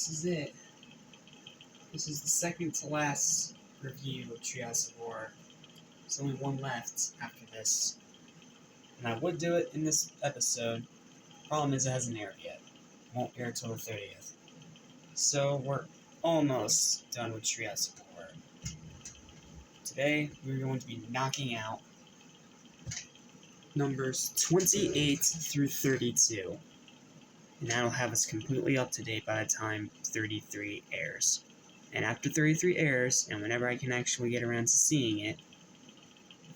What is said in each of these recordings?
this is it. This is the second to last review of Treehouse of Horror. There's only one left after this. And I would do it in this episode. Problem is it hasn't aired yet. It won't air until the 30th. So we're almost done with Treehouse of Horror. Today we're going to be knocking out numbers 28 through 32. And that'll have us completely up to date by the time 33 airs. And after 33 airs, and whenever I can actually get around to seeing it,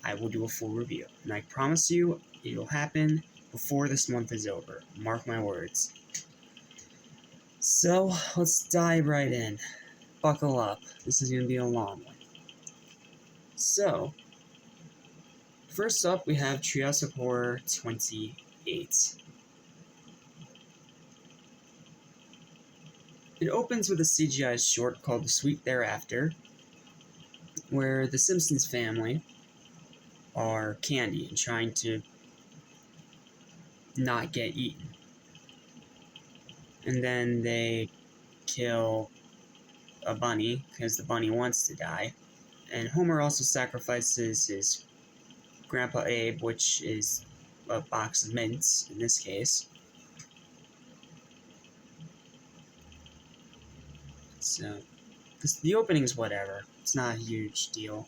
I will do a full review. And I promise you, it'll happen before this month is over. Mark my words. So, let's dive right in. Buckle up. This is going to be a long one. So, first up, we have Treehouse of Horror 28. It opens with a CGI short called The Sweet Thereafter, where the Simpsons family are candy and trying to not get eaten. And then they kill a bunny, because the bunny wants to die. And Homer also sacrifices his Grandpa Abe, which is a box of mints, in this case. So, the opening's whatever. It's not a huge deal.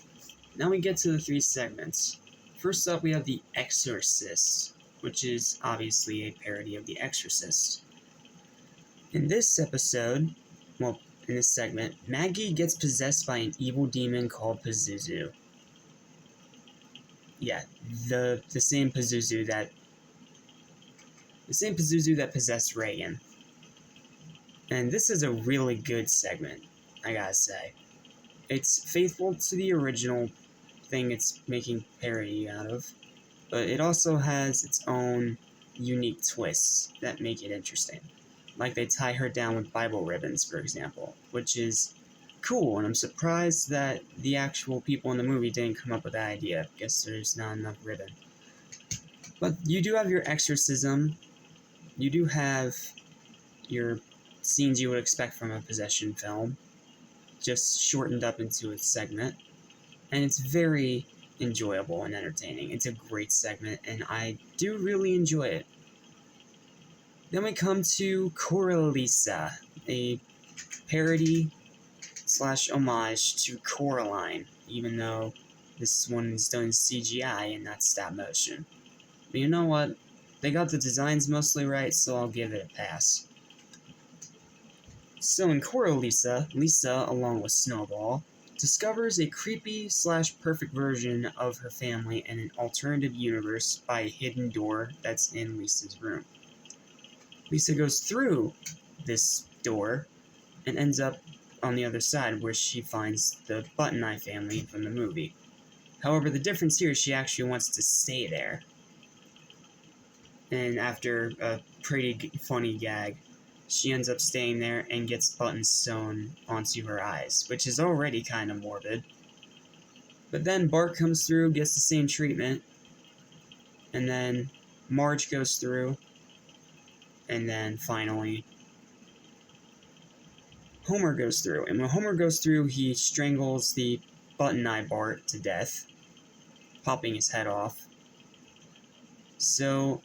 Now we get to the three segments. First up, we have The Exorcist, which is obviously a parody of The Exorcist. In this episode, in this segment, Maggie gets possessed by an evil demon called Pazuzu. Yeah, the same Pazuzu that possessed Reagan. And this is a really good segment, I gotta say. It's faithful to the original thing it's making parody out of, but it also has its own unique twists that make it interesting. Like they tie her down with Bible ribbons, for example, which is cool, and I'm surprised that the actual people in the movie didn't come up with that idea. I guess there's not enough ribbon. But you do have your exorcism, you do have your scenes you would expect from a possession film, just shortened up into a segment, and it's very enjoyable and entertaining. It's a great segment, and I do really enjoy it. Then we come to Coralisa, a parody / homage to Coraline, even though this one is done in CGI and not stop motion. But you know what? They got the designs mostly right, so I'll give it a pass. So in Coralisa, Lisa, along with Snowball, discovers a creepy / perfect version of her family in an alternative universe by a hidden door that's in Lisa's room. Lisa goes through this door and ends up on the other side where she finds the Button Eye family from the movie. However, the difference here is she actually wants to stay there. And after a pretty funny gag, she ends up staying there and gets buttons sewn onto her eyes, which is already kind of morbid. But then Bart comes through, gets the same treatment, and then Marge goes through, and then finally Homer goes through. And when Homer goes through, he strangles the Button Eye Bart to death, popping his head off. So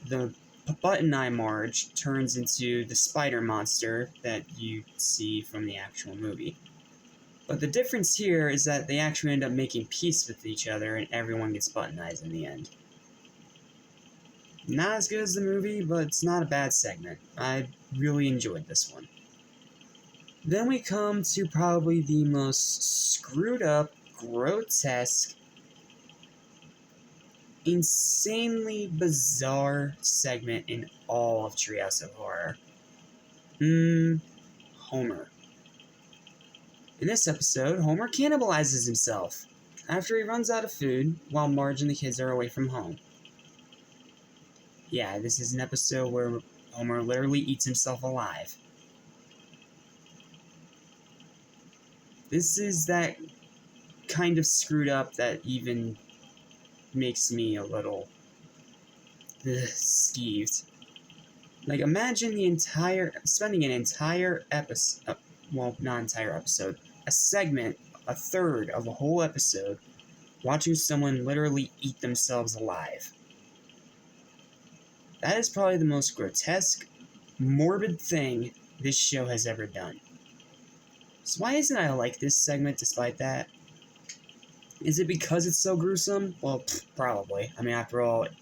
the Button Eye Marge turns into the spider monster that you see from the actual movie. But the difference here is that they actually end up making peace with each other and everyone gets button eyes in the end. Not as good as the movie, but it's not a bad segment. I really enjoyed this one. Then we come to probably the most screwed up, grotesque, insanely bizarre segment in all of Treehouse of Horror. Homer. In this episode, Homer cannibalizes himself after he runs out of food while Marge and the kids are away from home. Yeah, this is an episode where Homer literally eats himself alive. This is that kind of screwed up that even makes me a little skeeved. Like, imagine spending an entire episode, well, not entire episode, a segment, a third of a whole episode, watching someone literally eat themselves alive. That is probably the most grotesque, morbid thing this show has ever done. So why isn't I like this segment despite that? Is it because it's so gruesome? Well, probably. I mean, after all, it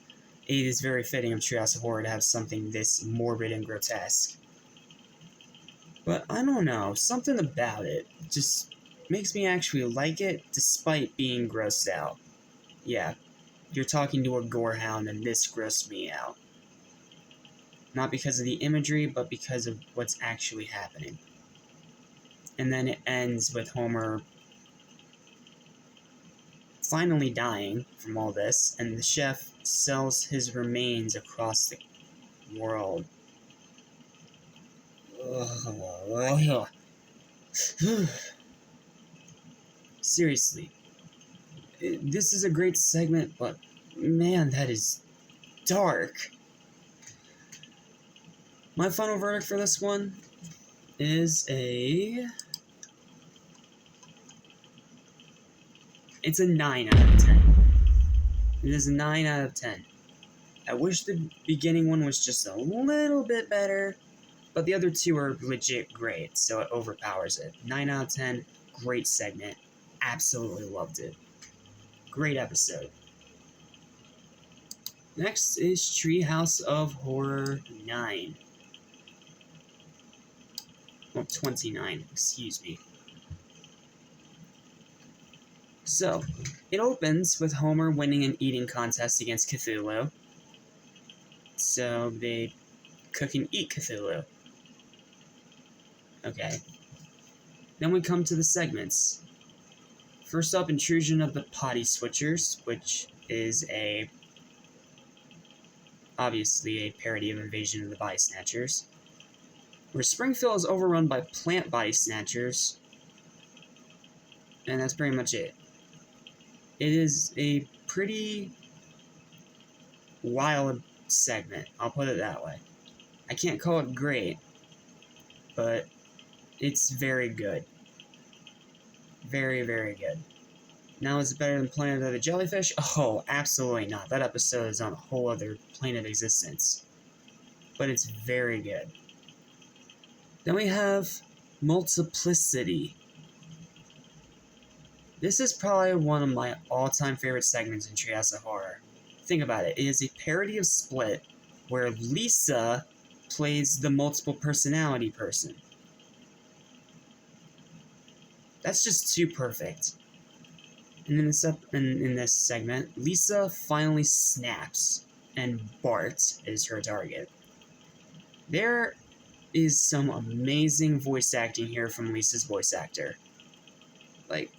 is very fitting of Treehouse of Horror to have something this morbid and grotesque. But I don't know, something about it just makes me actually like it despite being grossed out. Yeah, you're talking to a gorehound and this grossed me out. Not because of the imagery, but because of what's actually happening. And then it ends with Homer finally dying from all this, and the chef sells his remains across the world. Seriously, this is a great segment, but man, that is dark. My final verdict for this one is it's a 9 out of 10. It is a 9 out of 10. I wish the beginning one was just a little bit better, but the other two are legit great, so it overpowers it. 9 out of 10, great segment. Absolutely loved it. Great episode. Next is Treehouse of Horror 9. Well, 29, excuse me. So, it opens with Homer winning an eating contest against Cthulhu. So, they cook and eat Cthulhu. Okay. Then we come to the segments. First up, Intrusion of the Potty Switchers, which is obviously a parody of Invasion of the Body Snatchers, where Springfield is overrun by plant body snatchers, and that's pretty much it. It is a pretty wild segment, I'll put it that way. I can't call it great, but it's very good. Very, very good. Now, is it better than Planet of the Jellyfish? Oh, absolutely not. That episode is on a whole other plane of existence. But it's very good. Then we have Multiplicity. This is probably one of my all-time favorite segments in Treehouse of Horror. Think about it. It is a parody of Split, where Lisa plays the multiple personality person. That's just too perfect. And in this segment, Lisa finally snaps, and Bart is her target. There is some amazing voice acting here from Lisa's voice actor. Like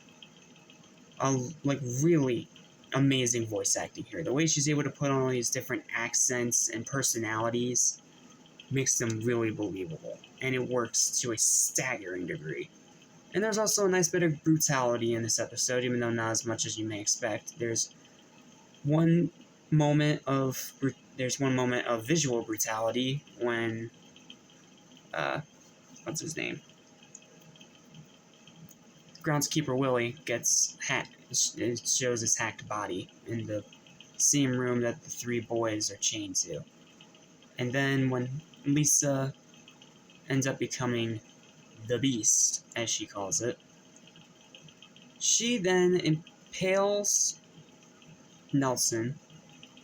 really amazing voice acting here. The way she's able to put on all these different accents and personalities makes them really believable, and it works to a staggering degree. And there's also a nice bit of brutality in this episode, even though not as much as you may expect. There's one moment of visual brutality when what's his name? Groundskeeper Willie gets hacked. It shows his hacked body in the same room that the three boys are chained to. And then when Lisa ends up becoming the Beast, as she calls it, she then impales Nelson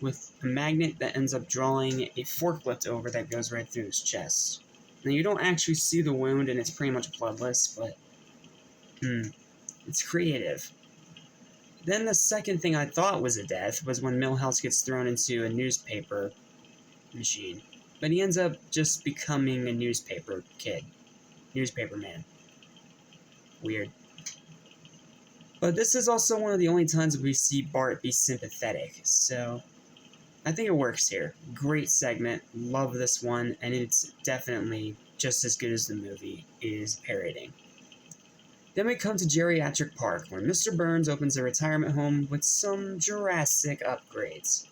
with a magnet that ends up drawing a forklift over that goes right through his chest. Now, you don't actually see the wound, and it's pretty much bloodless, but it's creative. Then the second thing I thought was a death was when Milhouse gets thrown into a newspaper machine. But he ends up just becoming a newspaper kid. Newspaper man. Weird. But this is also one of the only times we see Bart be sympathetic, so I think it works here. Great segment, love this one, and it's definitely just as good as the movie is parodying. Then we come to Geriatric Park, where Mr. Burns opens a retirement home with some Jurassic upgrades.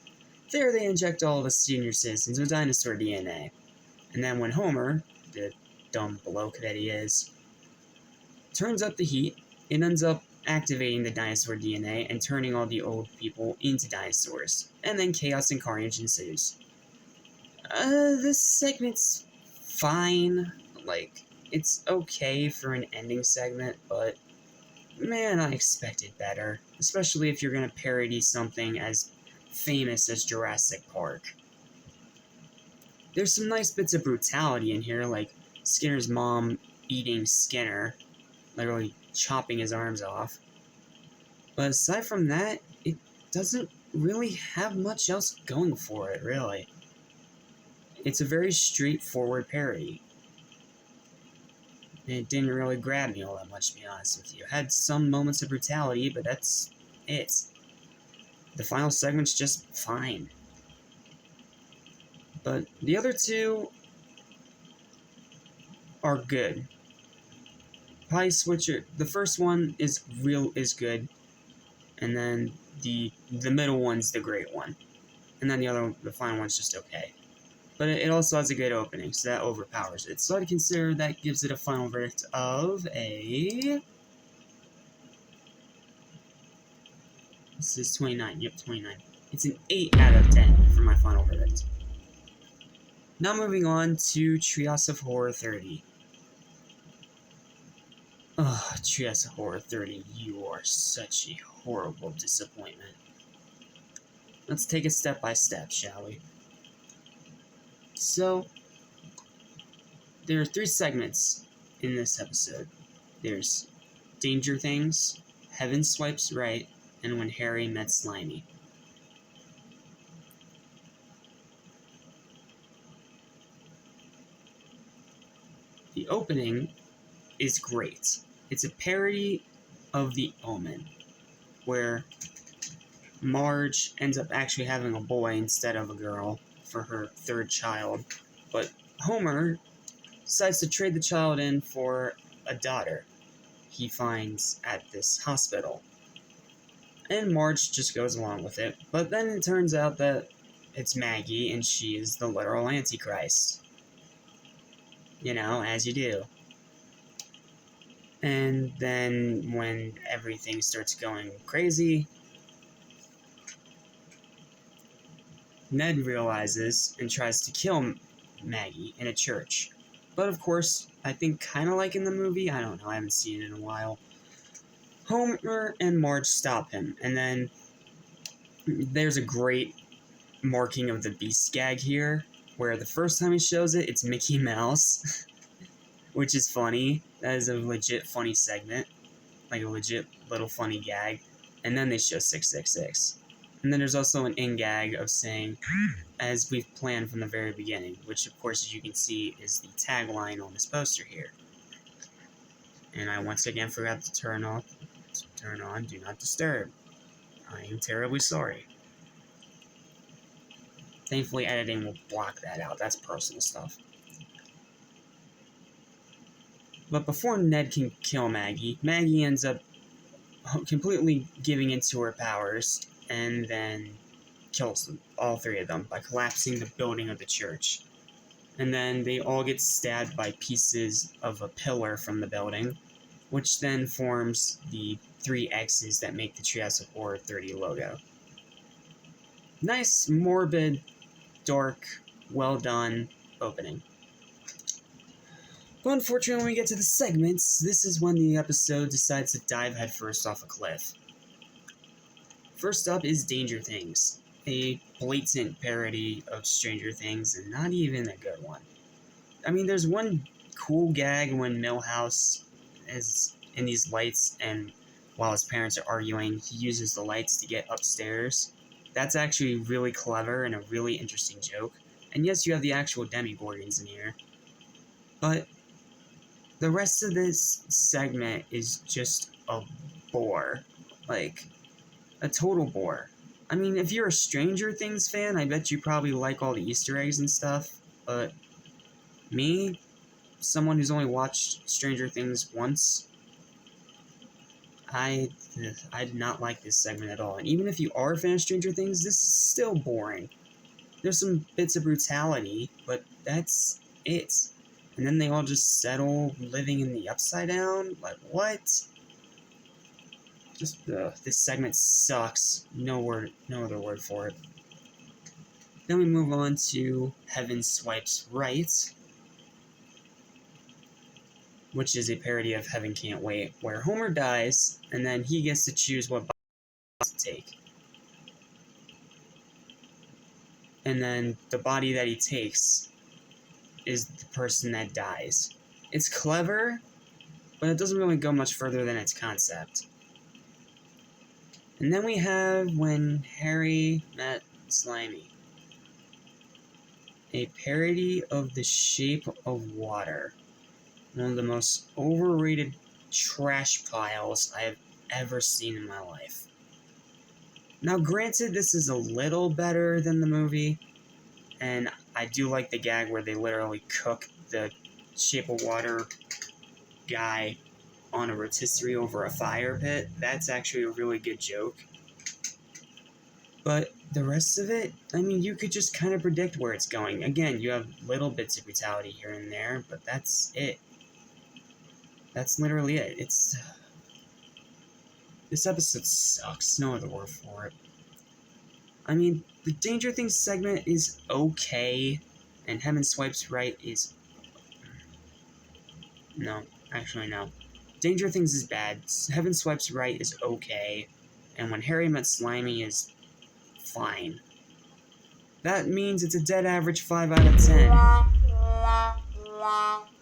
There they inject all the senior citizens with dinosaur DNA. And then when Homer, the dumb bloke that he is, turns up the heat, it ends up activating the dinosaur DNA and turning all the old people into dinosaurs. And then chaos and carnage ensues. This segment's fine. Like, it's okay for an ending segment, but man, I expected better. Especially if you're gonna parody something as famous as Jurassic Park. There's some nice bits of brutality in here, like Skinner's mom eating Skinner, literally chopping his arms off. But aside from that, it doesn't really have much else going for it, really. It's a very straightforward parody. And it didn't really grab me all that much, to be honest with you. It had some moments of brutality, but that's it. The final segment's just fine. But the other two are good. Pie Switcher, the first one is good, and then the middle one's the great one, and then the final one's just okay. But it also has a good opening, so that overpowers it. So I'd consider that gives it a final verdict of a... This is 29. Yep, 29. It's an 8 out of 10 for my final verdict. Now moving on to Treehouse of Horror 30. Ugh, Treehouse of Horror 30, you are such a horrible disappointment. Let's take it step by step, shall we? So, there are 3 segments in this episode. There's Danger Things, Heaven Swipes Right, and When Harry Met Slimy. The opening is great. It's a parody of The Omen, where Marge ends up actually having a boy instead of a girl for her 3rd child, but Homer decides to trade the child in for a daughter he finds at this hospital. And Marge just goes along with it, but then it turns out that it's Maggie and she is the literal Antichrist. You know, as you do. And then when everything starts going crazy, Ned realizes and tries to kill Maggie in a church. But of course, I think kind of like in the movie, I don't know, I haven't seen it in a while, Homer and Marge stop him, and then there's a great marking of the beast gag here, where the first time he shows it, it's Mickey Mouse, which is funny. That is a legit funny segment, like a legit little funny gag, and then they show 666. And then there's also an in-gag of saying, as we've planned from the very beginning, which of course, as you can see, is the tagline on this poster here. And I once again forgot to turn on Do Not Disturb. I am terribly sorry. Thankfully, editing will block that out. That's personal stuff. But before Ned can kill Maggie, Maggie ends up completely giving into her powers, and then kills them, all 3 of them, by collapsing the building of the church. And then they all get stabbed by pieces of a pillar from the building, which then forms the 3 X's that make the Treehouse of Horror 30 logo. Nice, morbid, dark, well done opening. But unfortunately, when we get to the segments, this is when the episode decides to dive headfirst off a cliff. First up is Danger Things, a blatant parody of Stranger Things, and not even a good one. I mean, there's one cool gag when Milhouse is in these lights, and while his parents are arguing, he uses the lights to get upstairs. That's actually really clever and a really interesting joke. And yes, you have the actual Demogorgons in here. But the rest of this segment is just a bore. Like, a total bore. I mean, if you're a Stranger Things fan, I bet you probably like all the Easter eggs and stuff. But me, someone who's only watched Stranger Things once, I did not like this segment at all. And even if you are a fan of Stranger Things, this is still boring. There's some bits of brutality, but that's it. And then they all just settle living in the Upside Down? Like, what? Just, this segment sucks. No other word for it. Then we move on to Heaven Swipes Right, which is a parody of Heaven Can't Wait, where Homer dies, and then he gets to choose what body to take. And then the body that he takes is the person that dies. It's clever, but it doesn't really go much further than its concept. And then we have When Harry Met Slimy, a parody of The Shape of Water, one of the most overrated trash piles I have ever seen in my life. Now, granted, this is a little better than the movie, and I do like the gag where they literally cook the Shape of Water guy on a rotisserie over a fire pit. That's actually a really good joke. But the rest of it, I mean, you could just kind of predict where it's going. Again, you have little bits of brutality here and there, but that's it. That's literally it. This episode sucks. No other word for it. I mean, the Danger Things segment is okay, and Heaven Swipes Right is... No, actually no. Danger Things is bad, Heaven Swipes Right is okay, and When Harry Met Slimy is fine. That means it's a dead average 5 out of 10.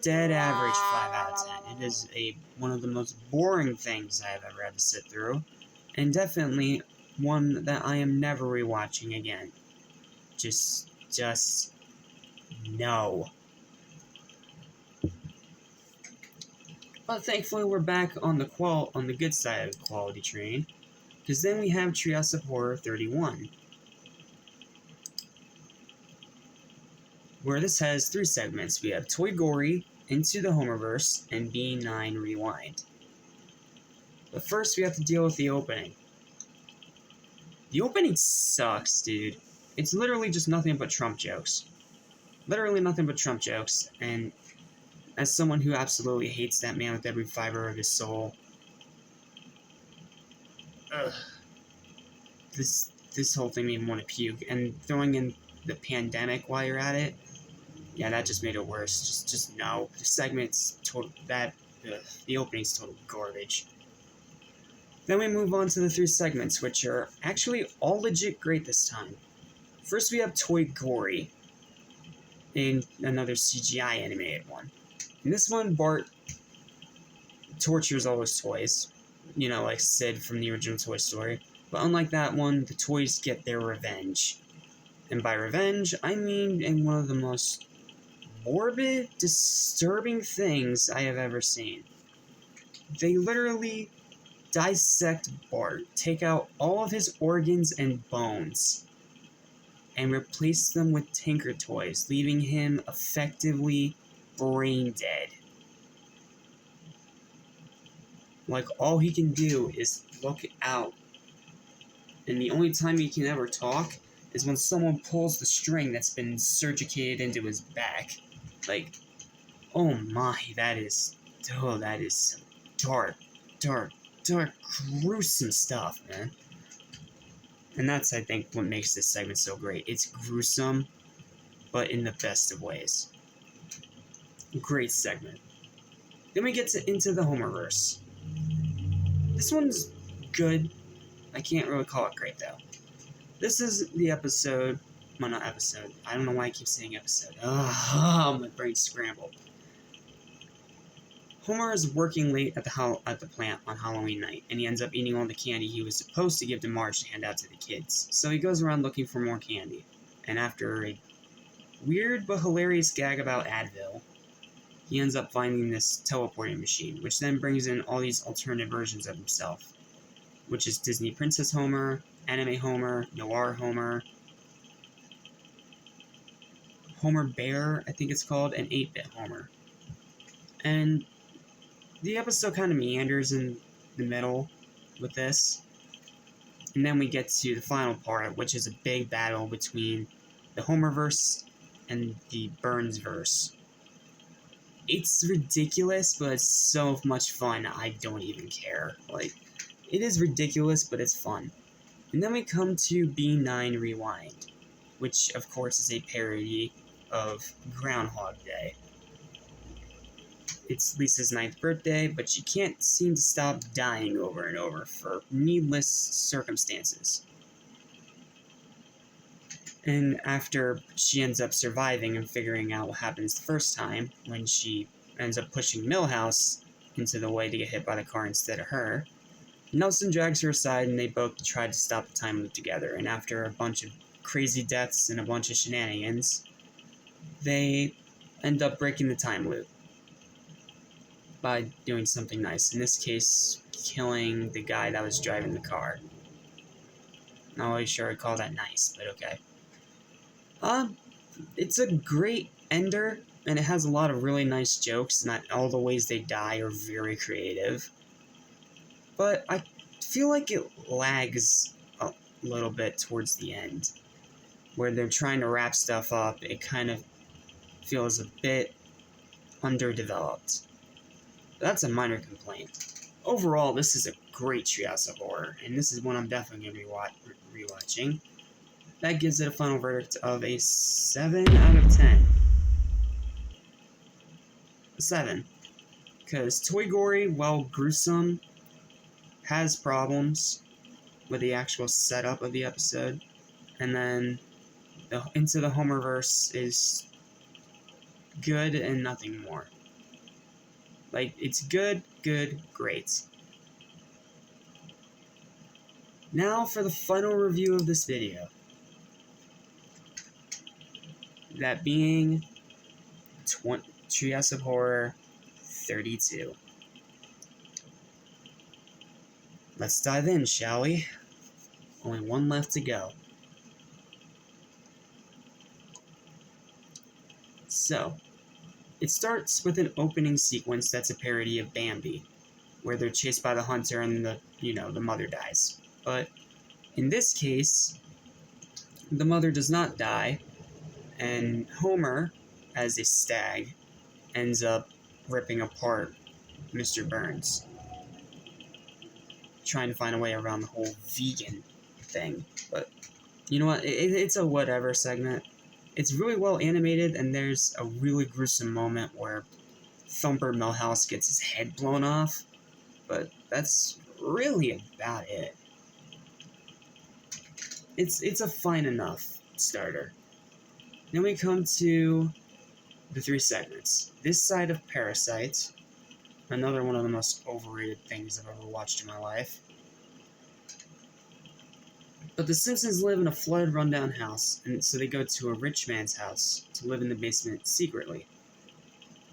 Dead average 5 out of 10. It is one of the most boring things I have ever had to sit through, and definitely one that I am never rewatching again. Just no. But thankfully we're back on the good side of the quality train, because then we have Treehouse of Horror 31, where this has 3 segments. We have Toy Gory, Into the Homerverse, and B9 Rewind. But first we have to deal with the opening. The opening sucks, dude. It's literally just nothing but Trump jokes. Literally nothing but Trump jokes, and as someone who absolutely hates that man with every fiber of his soul, this whole thing made me want to puke. And throwing in the pandemic while you're at it, yeah, that just made it worse. Just no. The segment's total the opening's total garbage. Then we move on to the 3 segments, which are actually all legit great this time. First, we have Toy Gory, in another CGI animated one. In this one, Bart tortures all his toys, you know, like Sid from the original Toy Story. But unlike that one, the toys get their revenge. And by revenge, I mean in one of the most morbid, disturbing things I have ever seen. They literally dissect Bart, take out all of his organs and bones, and replace them with Tinker Toys, leaving him effectively brain dead. Like, all he can do is look out. And the only time he can ever talk is when someone pulls the string that's been surgicated into his back. Like, oh my, that is some dark, gruesome stuff, man. And that's, I think, what makes this segment so great. It's gruesome, but in the best of ways. Great segment. Then we get into the Homerverse. This one's good. I can't really call it great, though. This is the episode... Well, not episode. I don't know why I keep saying episode. My brain's scrambled. Homer is working late at the plant on Halloween night, and he ends up eating all the candy he was supposed to give to Marge to hand out to the kids. So he goes around looking for more candy. And after a weird but hilarious gag about Advil, he ends up finding this teleporting machine, which then brings in all these alternate versions of himself, which is Disney Princess Homer, Anime Homer, Noir Homer, Homer Bear, I think it's called, and 8-Bit Homer. And the episode kind of meanders in the middle with this. And then we get to the final part, which is a big battle between the Homerverse and the Burns-verse. it's ridiculous, but it's so much fun, I don't even care. Like, it is ridiculous, but it's fun. And then we come to B9 Rewind, which, of course, is a parody of Groundhog Day. It's Lisa's 9th birthday, but she can't seem to stop dying over and over for needless circumstances. And after she ends up surviving and figuring out what happens the first time, when she ends up pushing Milhouse into the way to get hit by the car instead of her, Nelson drags her aside and they both try to stop the time loop together. And after a bunch of crazy deaths and a bunch of shenanigans, they end up breaking the time loop by doing something nice. In this case, killing the guy that was driving the car. Not really sure I'd call that nice, but okay. It's a great ender, and it has a lot of really nice jokes. Not all the ways they die are very creative. But I feel like it lags a little bit towards the end. Where they're trying to wrap stuff up, it kind of feels a bit underdeveloped. That's a minor complaint. Overall, this is a great Treehouse of Horror, and this is one I'm definitely going to be rewatching. That gives it a final verdict of a 7 out of 10. A 7. Because Toy Gory, while gruesome, has problems with the actual setup of the episode. And then Into the Homerverse is good and nothing more. Like, it's good, great. Now for the final review of this video. That being Treehouse of Horror 32. Let's dive in, shall we? Only one left to go. So, it starts with an opening sequence that's a parody of Bambi, where they're chased by the hunter and the mother dies. But in this case, the mother does not die, and Homer, as a stag, ends up ripping apart Mr. Burns, trying to find a way around the whole vegan thing. But you know what? It's a whatever segment. It's really well animated, and there's a really gruesome moment where Thumper Milhouse gets his head blown off, but that's really about it. It's a fine enough starter. Then we come to the 3 segments. This side of Parasite, another one of the most overrated things I've ever watched in my life. But the Simpsons live in a flooded, rundown house, and so they go to a rich man's house to live in the basement secretly.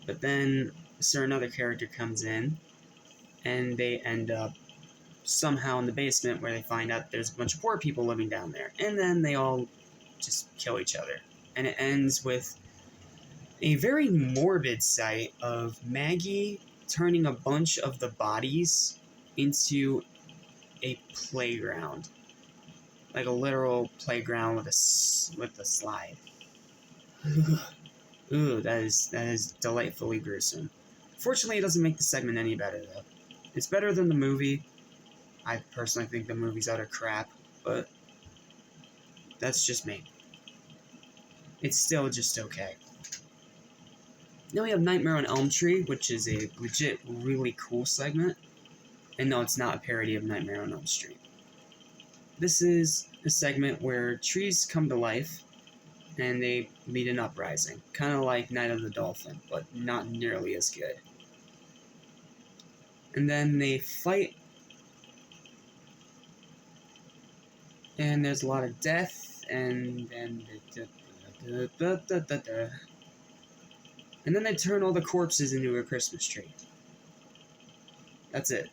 But then a certain other character comes in, and they end up somehow in the basement where they find out there's a bunch of poor people living down there. And then they all just kill each other. And it ends with a very morbid sight of Maggie turning a bunch of the bodies into a playground. Like a literal playground with a slide. Ooh, that is delightfully gruesome. Fortunately, it doesn't make the segment any better, though. It's better than the movie. I personally think the movie's utter crap, but that's just me. It's still just okay. Then we have Nightmare on Elm Street, which is a legit, really cool segment. And no, it's not a parody of Nightmare on Elm Street. This is a segment where trees come to life, and they lead an uprising. Kind of like Night of the Dolphin, but not nearly as good. And then they fight, and there's a lot of death, and then and then they turn all the corpses into a Christmas tree. That's it.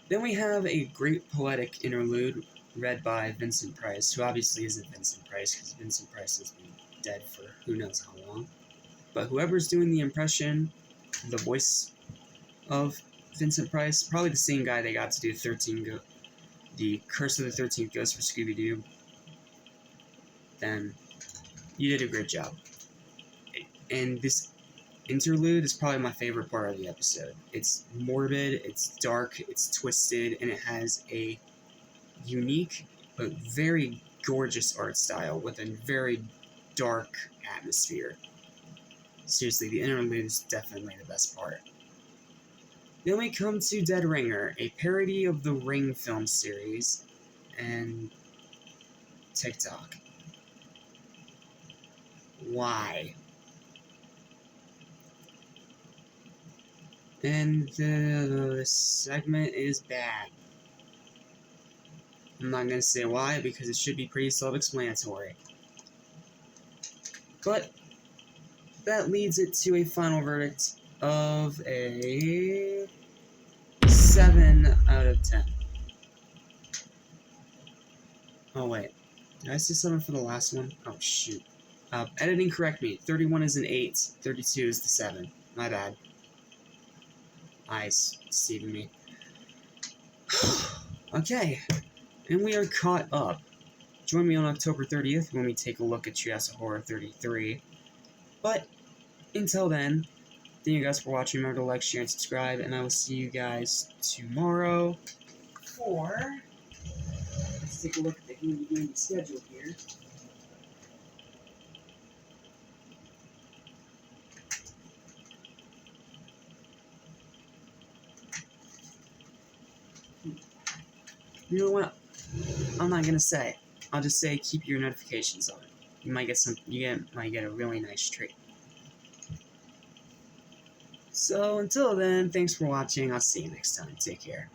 Then we have a great poetic interlude read by Vincent Price, who obviously isn't Vincent Price, because Vincent Price has been dead for who knows how long. But whoever's doing the impression, the voice of Vincent Price, probably the same guy they got to do the Curse of the 13th Ghost for Scooby-Doo, then you did a great job. And this interlude is probably my favorite part of the episode. It's morbid, it's dark, it's twisted, and it has a unique but very gorgeous art style with a very dark atmosphere. Seriously, the interlude is definitely the best part. Then we come to Dead Ringer, a parody of the Ring film series, and TikTok. Why? And the segment is bad. I'm not going to say why, because it should be pretty self-explanatory. But that leads it to a final verdict of a 7 out of 10. Oh wait, did I say 7 for the last one? Oh shoot. Editing, correct me. 31 is an 8, 32 is the 7. My bad. Eyes deceiving me. Okay, and we are caught up. Join me on October 30th when we take a look at Treehouse Horror 33. But until then, thank you guys for watching. Remember to like, share, and subscribe, and I will see you guys tomorrow for... Let's take a look at the handy dandy schedule here. You know what? I'm not gonna say. I'll just say keep your notifications on. You might get some. Might get a really nice treat. So until then, thanks for watching. I'll see you next time. Take care.